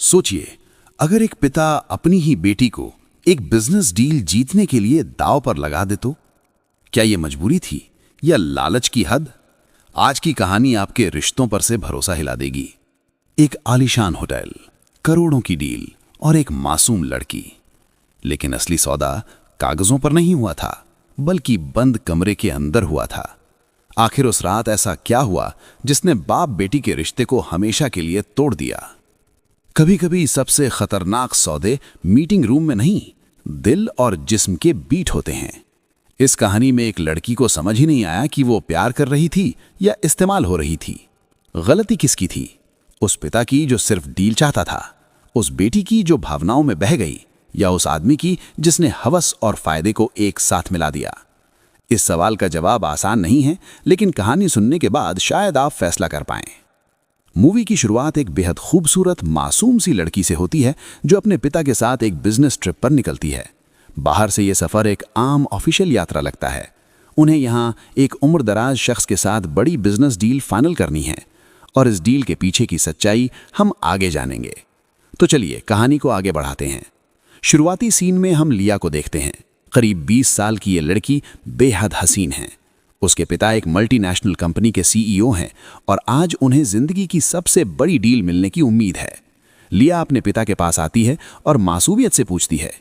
सोचिए, अगर एक पिता अपनी ही बेटी को एक बिजनेस डील जीतने के लिए दांव पर लगा दे तो क्या यह मजबूरी थी या लालच की हद? आज की कहानी आपके रिश्तों पर से भरोसा हिला देगी। एक आलीशान होटल, करोड़ों की डील और एक मासूम लड़की। लेकिन असली सौदा कागजों पर नहीं हुआ था, बल्कि बंद कमरे के अंदर हुआ था। आखिर उस रात ऐसा क्या हुआ जिसने बाप बेटी के रिश्ते को हमेशा के लिए तोड़ दिया? कभी कभी सबसे खतरनाक सौदे मीटिंग रूम में नहीं, दिल और जिस्म के बीट होते हैं। इस कहानी में एक लड़की को समझ ही नहीं आया कि वो प्यार कर रही थी या इस्तेमाल हो रही थी। गलती किसकी थी? उस पिता की जो सिर्फ डील चाहता था, उस बेटी की जो भावनाओं में बह गई, या उस आदमी की जिसने हवस और फायदे को एक साथ मिला दिया? इस सवाल का जवाब आसान नहीं है, लेकिन कहानी सुनने के बाद शायद आप फैसला कर पाएं। मूवी की शुरुआत एक बेहद खूबसूरत मासूम सी लड़की से होती है जो अपने पिता के साथ एक बिजनेस ट्रिप पर निकलती है। बाहर से यह सफर एक आम ऑफिशियल यात्रा लगता है। उन्हें यहाँ एक उम्रदराज शख्स के साथ बड़ी बिजनेस डील फाइनल करनी है, और इस डील के पीछे की सच्चाई हम आगे जानेंगे। तो चलिए कहानी को आगे बढ़ाते हैं। शुरुआती सीन में हम लिया को देखते हैं। करीब 20 साल की ये लड़की बेहद हसीन है। उसके पिता एक मल्टीनेशनल कंपनी के सीईओ हैं और आज उन्हें जिंदगी की सबसे बड़ी डील मिलने की उम्मीद है। लिया अपने पिता के पास आती है और मासूमियत से पूछती है,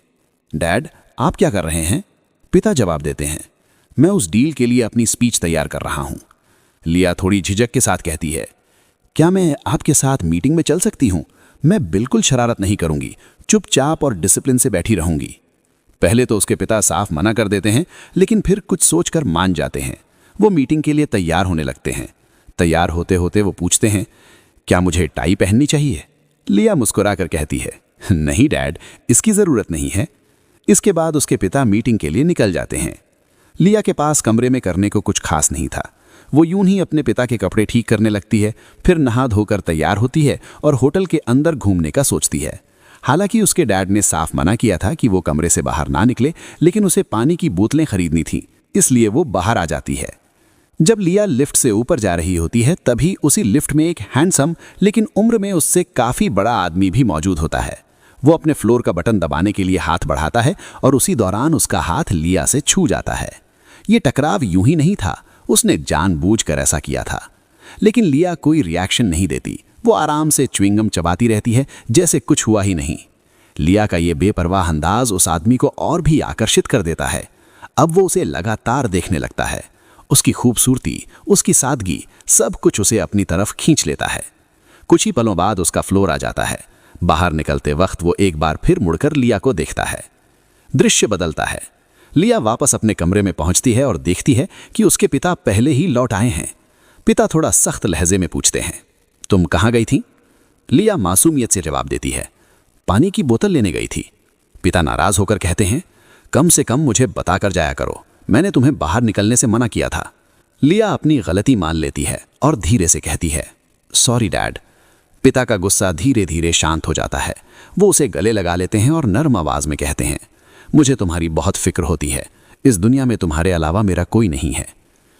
डैड, आप क्या कर रहे हैं? पिता जवाब देते हैं, मैं उस डील के लिए अपनी स्पीच तैयार कर रहा हूं। लिया थोड़ी झिझक के साथ कहती है, क्या मैं आपके साथ मीटिंग में चल सकती हूं? मैं बिल्कुल शरारत नहीं करूंगी, चुपचाप और डिसिप्लिन से बैठी रहूंगी। पहले तो उसके पिता साफ मना कर देते हैं, लेकिन फिर कुछ सोचकर मान जाते हैं। वो मीटिंग के लिए तैयार होने लगते हैं। तैयार होते होते वो पूछते हैं, क्या मुझे टाई पहननी चाहिए? लिया मुस्कुराकर कहती है, नहीं डैड, इसकी जरूरत नहीं है। इसके बाद उसके पिता मीटिंग के लिए निकल जाते हैं। लिया के पास कमरे में करने को कुछ खास नहीं था। वो यूं ही अपने पिता के कपड़े ठीक करने लगती है, फिर नहा धोकर तैयार होती है और होटल के अंदर घूमने का सोचती है। हालांकि उसके डैड ने साफ मना किया था कि वो कमरे से बाहर ना निकले, लेकिन उसे पानी की बोतलें खरीदनी थी, इसलिए वो बाहर आ जाती है। जब लिया लिफ्ट से ऊपर जा रही होती है, तभी उसी लिफ्ट में एक हैंडसम लेकिन उम्र में उससे काफी बड़ा आदमी भी मौजूद होता है। वो अपने फ्लोर का बटन दबाने के लिए हाथ बढ़ाता है और उसी दौरान उसका हाथ लिया से छू जाता है। ये टकराव यूं ही नहीं था, उसने जानबूझकर ऐसा किया था। लेकिन लिया कोई रिएक्शन नहीं देती। वो आराम से च्युइंगम चबाती रहती है जैसे कुछ हुआ ही नहीं। लिया का ये बेपरवाह अंदाज उस आदमी को और भी आकर्षित कर देता है। अब वो उसे लगातार देखने लगता है। उसकी खूबसूरती, उसकी सादगी, सब कुछ उसे अपनी तरफ खींच लेता है। कुछ ही पलों बाद उसका फ्लोर आ जाता है। बाहर निकलते वक्त वो एक बार फिर मुड़कर लिया को देखता है। दृश्य बदलता है। लिया वापस अपने कमरे में पहुंचती है और देखती है कि उसके पिता पहले ही लौट आए हैं। पिता थोड़ा सख्त लहजे में पूछते हैं, तुम कहाँ गई थी? लिया मासूमियत से जवाब देती है, पानी की बोतल लेने गई थी। पिता नाराज होकर कहते हैं, कम से कम मुझे बताकर जाया करो, मैंने तुम्हें बाहर निकलने से मना किया था। लिया अपनी गलती मान लेती है और धीरे से कहती है, सॉरी डैड। पिता का गुस्सा धीरे धीरे शांत हो जाता है। वो उसे गले लगा लेते हैं और नर्म आवाज में कहते हैं, मुझे तुम्हारी बहुत फिक्र होती है, इस दुनिया में तुम्हारे अलावा मेरा कोई नहीं है।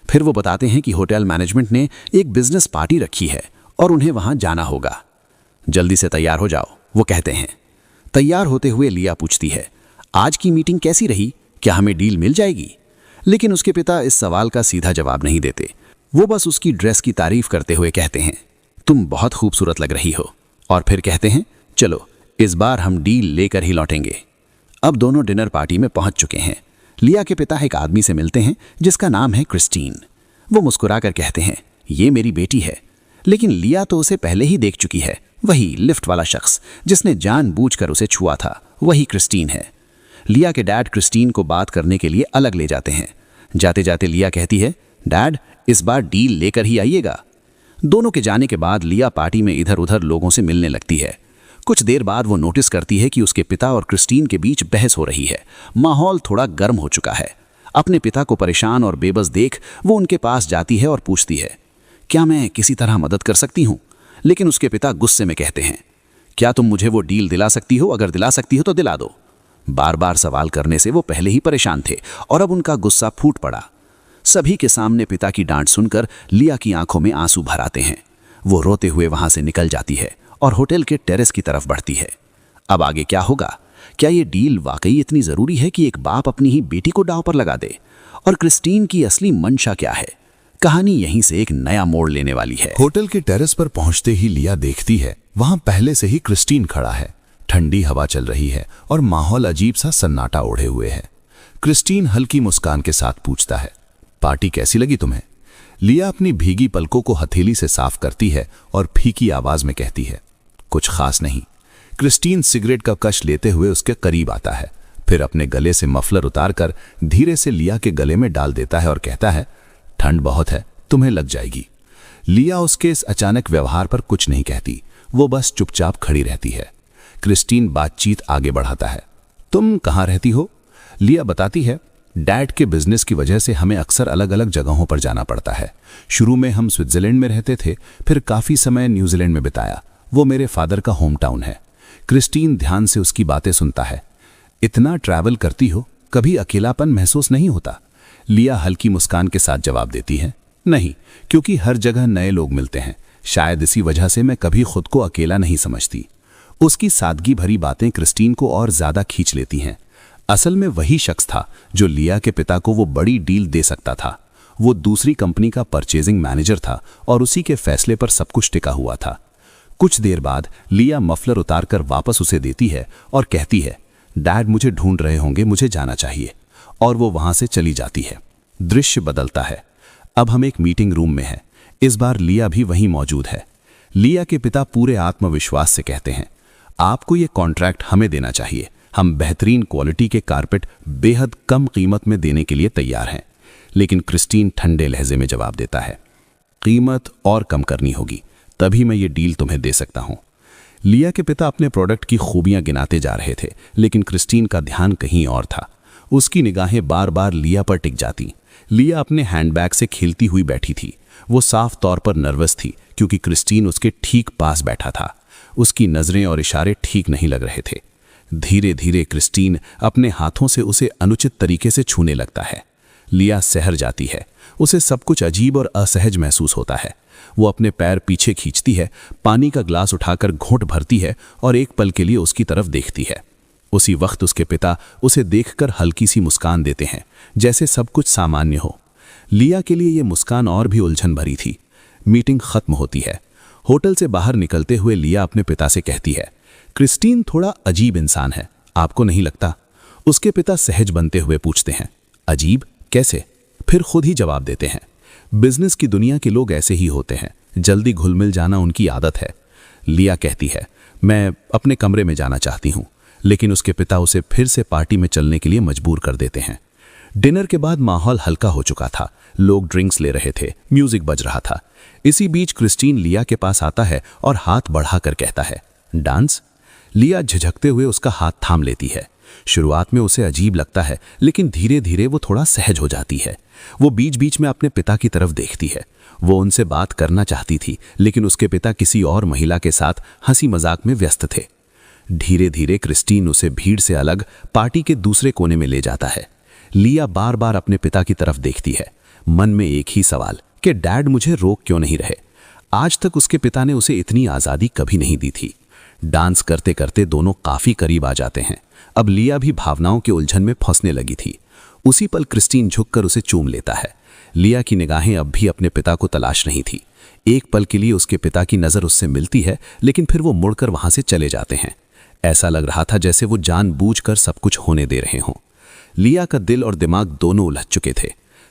फिर वो बताते हैं कि होटल मैनेजमेंट ने एक बिजनेस पार्टी रखी है और उन्हें वहां जाना होगा। जल्दी से तैयार हो जाओ, वो कहते हैं। तैयार होते हुए लिया पूछती है, आज की मीटिंग कैसी रही? क्या हमें डील मिल जाएगी? लेकिन उसके पिता इस सवाल का सीधा जवाब नहीं देते। वो बस उसकी ड्रेस की तारीफ करते हुए कहते हैं, तुम बहुत खूबसूरत लग रही हो। और फिर कहते हैं, चलो इस बार हम डील लेकर ही लौटेंगे। अब दोनों डिनर पार्टी में पहुंच चुके हैं। लिया के पिता एक आदमी से मिलते हैं जिसका नाम है क्रिस्टीन। वो मुस्कुराकर कहते हैं, ये मेरी बेटी है। लेकिन लिया तो उसे पहले ही देख चुकी है। वही लिफ्ट वाला शख्स जिसने जानबूझकर उसे छुआ था, वही क्रिस्टीन है। लिया के डैड क्रिस्टीन को बात करने के लिए अलग ले जाते हैं। जाते जाते लिया कहती है, डैड, इस बार डील लेकर ही आइएगा। दोनों के जाने के बाद लिया पार्टी में इधर उधर लोगों से मिलने लगती है। कुछ देर बाद वो नोटिस करती है कि उसके पिता और क्रिस्टीन के बीच बहस हो रही है। माहौल थोड़ा गर्म हो चुका है। अपने पिता को परेशान और बेबस देख वो उनके पास जाती है और पूछती है, क्या मैं किसी तरह मदद कर सकती हूँ? लेकिन उसके पिता गुस्से में कहते हैं, क्या तुम मुझे वो डील दिला सकती हो? अगर दिला सकती हो तो दिला दो। बार बार सवाल करने से वो पहले ही परेशान थे और अब उनका गुस्सा फूट पड़ा। सभी के सामने पिता की डांट सुनकर लिया की आंखों में आंसू भर आते हैं। वो रोते हुए वहां से निकल जाती है और होटल के टेरेस की तरफ बढ़ती है। अब आगे क्या होगा? क्या ये डील वाकई इतनी जरूरी है कि एक बाप अपनी ही बेटी को दांव पर लगा दे? और क्रिस्टीन की असली मंशा क्या है? कहानी यहीं से एक नया मोड़ लेने वाली है। होटल के टेरेस पर पहुंचते ही लिया देखती है वहां पहले से ही क्रिस्टीन खड़ा है। ठंडी हवा चल रही है और माहौल अजीब सा सन्नाटा ओढ़े हुए है। क्रिस्टीन हल्की मुस्कान के साथ पूछता है, पार्टी कैसी लगी तुम्हें? लिया अपनी भीगी पलकों को हथेली से साफ करती है और फीकी आवाज में कहती है, कुछ खास नहीं। क्रिस्टीन सिगरेट का कश लेते हुए उसके करीब आता है, फिर अपने गले से मफलर उतारकर धीरे से लिया के गले में डाल देता है और कहता है, ठंड बहुत है, तुम्हें लग जाएगी। लिया उसके इस अचानक व्यवहार पर कुछ नहीं कहती, वो बस चुपचाप खड़ी रहती है। क्रिस्टीन बातचीत आगे बढ़ाता है, तुम कहाँ रहती हो? लिया बताती है, डैड के बिजनेस की वजह से हमें अक्सर अलग अलग जगहों पर जाना पड़ता है। शुरू में हम स्विट्जरलैंड में रहते थे, फिर काफी समय न्यूजीलैंड में बिताया। वो मेरे फादर का होम टाउन है। क्रिस्टीन ध्यान से उसकी बातें सुनता है। इतना ट्रैवल करती हो, कभी अकेलापन महसूस नहीं होता? लिया हल्की मुस्कान के साथ जवाब देती है, नहीं, क्योंकि हर जगह नए लोग मिलते हैं। शायद इसी वजह से मैं कभी खुद को अकेला नहीं समझती। उसकी सादगी भरी बातें क्रिस्टीन को और ज्यादा खींच लेती हैं। असल में वही शख्स था जो लिया के पिता को वो बड़ी डील दे सकता था। वो दूसरी कंपनी का परचेजिंग मैनेजर था और उसी के फैसले पर सब कुछ टिका हुआ था। कुछ देर बाद लिया मफलर उतारकर वापस उसे देती है और कहती है, डैड मुझे ढूंढ रहे होंगे, मुझे जाना चाहिए। और वो वहां से चली जाती है। दृश्य बदलता है। अब हम एक मीटिंग रूम में हैं। इस बार लिया भी वहीं मौजूद है। लिया के पिता पूरे आत्मविश्वास से कहते हैं, आपको ये कॉन्ट्रैक्ट हमें देना चाहिए। हम बेहतरीन क्वालिटी के कारपेट बेहद कम कीमत में देने के लिए तैयार हैं। लेकिन क्रिस्टीन ठंडे लहजे में जवाब देता है, कीमत और कम करनी होगी, तभी मैं ये डील तुम्हें दे सकता हूं। लिया के पिता अपने प्रोडक्ट की खूबियां गिनाते जा रहे थे, लेकिन क्रिस्टीन का ध्यान कहीं और था। उसकी निगाहें बार बार लिया पर टिक जाती। लिया अपने हैंडबैग से खेलती हुई बैठी थी। वो साफ तौर पर नर्वस थी, क्योंकि क्रिस्टीन उसके ठीक पास बैठा था। उसकी नजरें और इशारे ठीक नहीं लग रहे थे। धीरे धीरे क्रिस्टीन अपने हाथों से उसे अनुचित तरीके से छूने लगता है। लिया सहर जाती है। उसे सब कुछ अजीब और असहज महसूस होता है। वो अपने पैर पीछे खींचती है, पानी का ग्लास उठाकर घोंट भरती है और एक पल के लिए उसकी तरफ देखती है। उसी वक्त उसके पिता उसे देखकर हल्की सी मुस्कान देते हैं, जैसे सब कुछ सामान्य हो। लिया के लिए ये मुस्कान और भी उलझन भरी थी। मीटिंग खत्म होती है। होटल से बाहर निकलते हुए लिया अपने पिता से कहती है, क्रिस्टीन थोड़ा अजीब इंसान है, आपको नहीं लगता? उसके पिता सहज बनते हुए पूछते हैं, अजीब कैसे? फिर खुद ही जवाब देते हैं, बिजनेस की दुनिया के लोग ऐसे ही होते हैं, जल्दी घुल मिल जाना उनकी आदत है। लिया कहती है, मैं अपने कमरे में जाना चाहती हूँ। लेकिन उसके पिता उसे फिर से पार्टी में चलने के लिए मजबूर कर देते हैं। डिनर के बाद माहौल हल्का हो चुका था। लोग ड्रिंक्स ले रहे थे, म्यूजिक बज रहा था। इसी बीच क्रिस्टीन लिया के पास आता है और हाथ बढ़ाकर कहता है, डांस? लिया झिझकते हुए उसका हाथ थाम लेती है। शुरुआत में उसे अजीब लगता है, लेकिन धीरे धीरे वो थोड़ा सहज हो जाती है। वो बीच बीच में अपने पिता की तरफ देखती है। वो उनसे बात करना चाहती थी, लेकिन उसके पिता किसी और महिला के साथ हंसी मजाक में व्यस्त थे। धीरे धीरे क्रिस्टीन उसे भीड़ से अलग पार्टी के दूसरे कोने में ले जाता है। लिया बार बार अपने पिता की तरफ देखती है, मन में एक ही सवाल कि डैड मुझे रोक क्यों नहीं रहे। आज तक उसके पिता ने उसे इतनी आज़ादी कभी नहीं दी थी। डांस करते करते दोनों काफी करीब आ जाते हैं। अब लिया भी भावनाओं के उलझन में फंसने लगी थी। उसी पल क्रिस्टीन झुककर उसे चूम लेता है। लिया की निगाहें अब भी अपने पिता को तलाश रही थी। एक पल के लिए उसके पिता की नजर उससे मिलती है, लेकिन फिर वो मुड़कर वहां से चले जाते हैं। ऐसा लग रहा था जैसे वो जानबूझकर सब कुछ होने दे रहे हों। लिया का दिल और दिमाग दोनों उलझ चुके थे।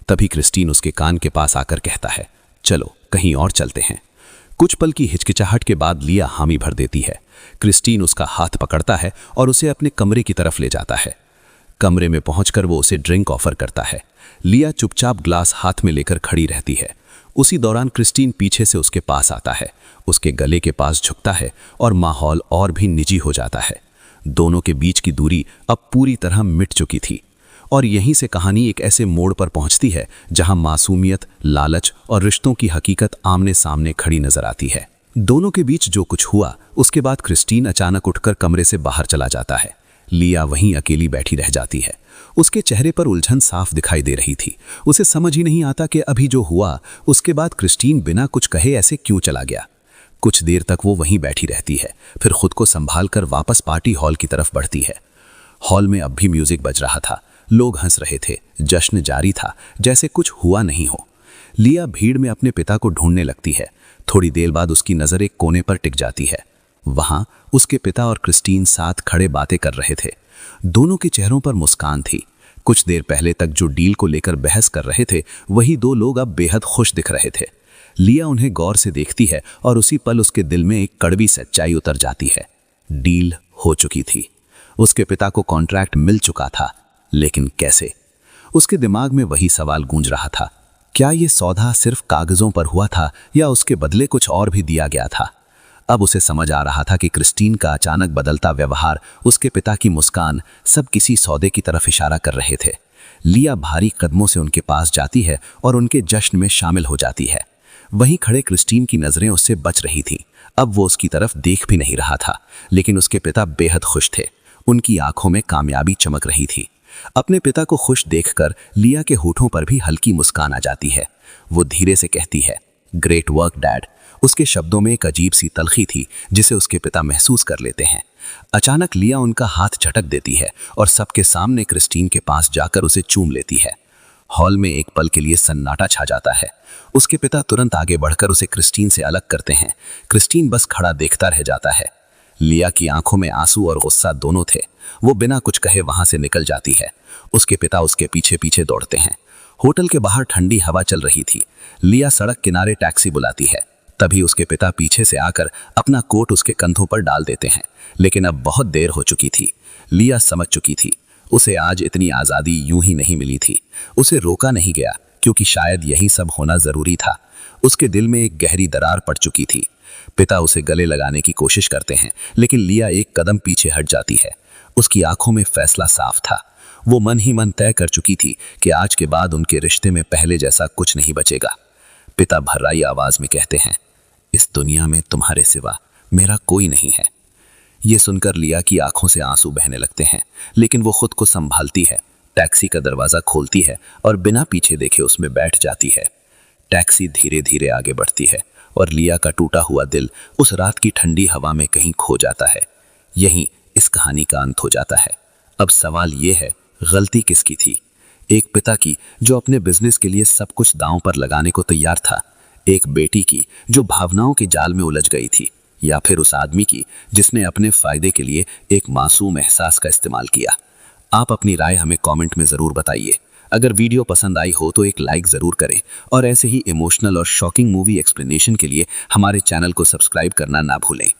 तभी क्रिस्टीन उसके कान के पास आकर कहता है, चलो कहीं और चलते हैं। कुछ पल की हिचकिचाहट के बाद लिया हामी भर देती है। क्रिस्टीन उसका हाथ पकड़ता है और उसे अपने कमरे की तरफ ले जाता है। कमरे में पहुंचकर वो उसे ड्रिंक ऑफर करता है। लिया चुपचाप ग्लास हाथ में लेकर खड़ी रहती है। उसी दौरान क्रिस्टीन पीछे से उसके पास आता है, उसके गले के पास झुकता है और माहौल और भी निजी हो जाता है। दोनों के बीच की दूरी अब पूरी तरह मिट चुकी थी और यहीं से कहानी एक ऐसे मोड़ पर पहुंचती है जहां मासूमियत, लालच और रिश्तों की हकीकत आमने सामने खड़ी नजर आती है। दोनों के बीच जो कुछ हुआ, उसके बाद क्रिस्टीन अचानक उठकर कमरे से बाहर चला जाता है। लिया वहीं अकेली बैठी रह जाती है। उसके चेहरे पर उलझन साफ दिखाई दे रही थी। उसे समझ ही नहीं आता कि अभी जो हुआ उसके बाद क्रिस्टीन बिना कुछ कहे ऐसे क्यों चला गया। कुछ देर तक वो वहीं बैठी रहती है, फिर खुद को संभाल कर वापस पार्टी हॉल की तरफ बढ़ती है। हॉल में अब भी म्यूजिक बज रहा था, लोग हंस रहे थे, जश्न जारी था, जैसे कुछ हुआ नहीं हो। लिया भीड़ में अपने पिता को ढूंढने लगती है। थोड़ी देर बाद उसकी नजर एक कोने पर टिक जाती है। वहां उसके पिता और क्रिस्टीन साथ खड़े बातें कर रहे थे। दोनों के चेहरों पर मुस्कान थी। कुछ देर पहले तक जो डील को लेकर बहस कर रहे थे, वही दो लोग अब बेहद खुश दिख रहे थे। लिया उन्हें गौर से देखती है और उसी पल उसके दिल में एक कड़वी सच्चाई उतर जाती है। डील हो चुकी थी। उसके पिता को कॉन्ट्रैक्ट मिल चुका था, लेकिन कैसे? उसके दिमाग में वही सवाल गूंज रहा था। क्या ये सौदा सिर्फ कागजों पर हुआ था या उसके बदले कुछ और भी दिया गया था? अब उसे समझ आ रहा था कि क्रिस्टीन का अचानक बदलता व्यवहार, उसके पिता की मुस्कान, सब किसी सौदे की तरफ इशारा कर रहे थे। लिया भारी कदमों से उनके पास जाती है और उनके जश्न में शामिल हो जाती है। वहीं खड़े क्रिस्टीन की नजरें उससे बच रही थीं। अब वो उसकी तरफ देख भी नहीं रहा था, लेकिन उसके पिता बेहद खुश थे। उनकी आंखों में कामयाबी चमक रही थी। अपने पिता को खुश देखकर लिया के होठों पर भी हल्की मुस्कान आ जाती है। वो धीरे से कहती है, ग्रेट वर्क डैड। उसके शब्दों में एक अजीब सी तलखी थी, जिसे उसके पिता महसूस कर लेते हैं। अचानक लिया उनका हाथ झटक देती है और सबके सामने क्रिस्टीन के पास जाकर उसे चूम लेती है। हॉल में एक पल के लिए सन्नाटा छा जाता है। उसके पिता तुरंत आगे बढ़कर उसे क्रिस्टीन से अलग करते हैं। क्रिस्टीन बस खड़ा देखता रह जाता है। लिया की आंखों में आंसू और गुस्सा दोनों थे। वो बिना कुछ कहे वहां से निकल जाती है। उसके पिता उसके पीछे पीछे दौड़ते हैं। होटल के बाहर ठंडी हवा चल रही थी। लिया सड़क किनारे टैक्सी बुलाती है। तभी उसके पिता पीछे से आकर अपना कोट उसके कंधों पर डाल देते हैं, लेकिन अब बहुत देर हो चुकी थी। लिया समझ चुकी थी, उसे आज इतनी आज़ादी यूं ही नहीं मिली थी। उसे रोका नहीं गया, क्योंकि शायद यही सब होना जरूरी था। उसके दिल में एक गहरी दरार पड़ चुकी थी। पिता उसे गले लगाने की कोशिश करते हैं, लेकिन लिया एक कदम पीछे हट जाती है। उसकी आंखों में फैसला साफ था। वो मन ही मन तय कर चुकी थी कि आज के बाद उनके रिश्ते में पहले जैसा कुछ नहीं बचेगा। पिता भर्राई आवाज में कहते हैं, इस दुनिया में तुम्हारे सिवा मेरा कोई नहीं है। ये सुनकर लिया की आंखों से आंसू बहने लगते हैं, लेकिन वो खुद को संभालती है। टैक्सी का दरवाजा खोलती है और बिना पीछे देखे उसमें बैठ जाती है। टैक्सी धीरे धीरे आगे बढ़ती है और लिया का टूटा हुआ दिल उस रात की ठंडी हवा में कहीं खो जाता है। यहीं इस कहानी का अंत हो जाता है। अब सवाल ये है, गलती किसकी थी? एक पिता की जो अपने बिजनेस के लिए सब कुछ दांव पर लगाने को तैयार था, एक बेटी की जो भावनाओं के जाल में उलझ गई थी, या फिर उस आदमी की जिसने अपने फायदे के लिए एक मासूम एहसास का इस्तेमाल किया? आप अपनी राय हमें कमेंट में जरूर बताइए। अगर वीडियो पसंद आई हो तो एक लाइक जरूर करें और ऐसे ही इमोशनल और शॉकिंग मूवी एक्सप्लेनेशन के लिए हमारे चैनल को सब्सक्राइब करना ना भूलें।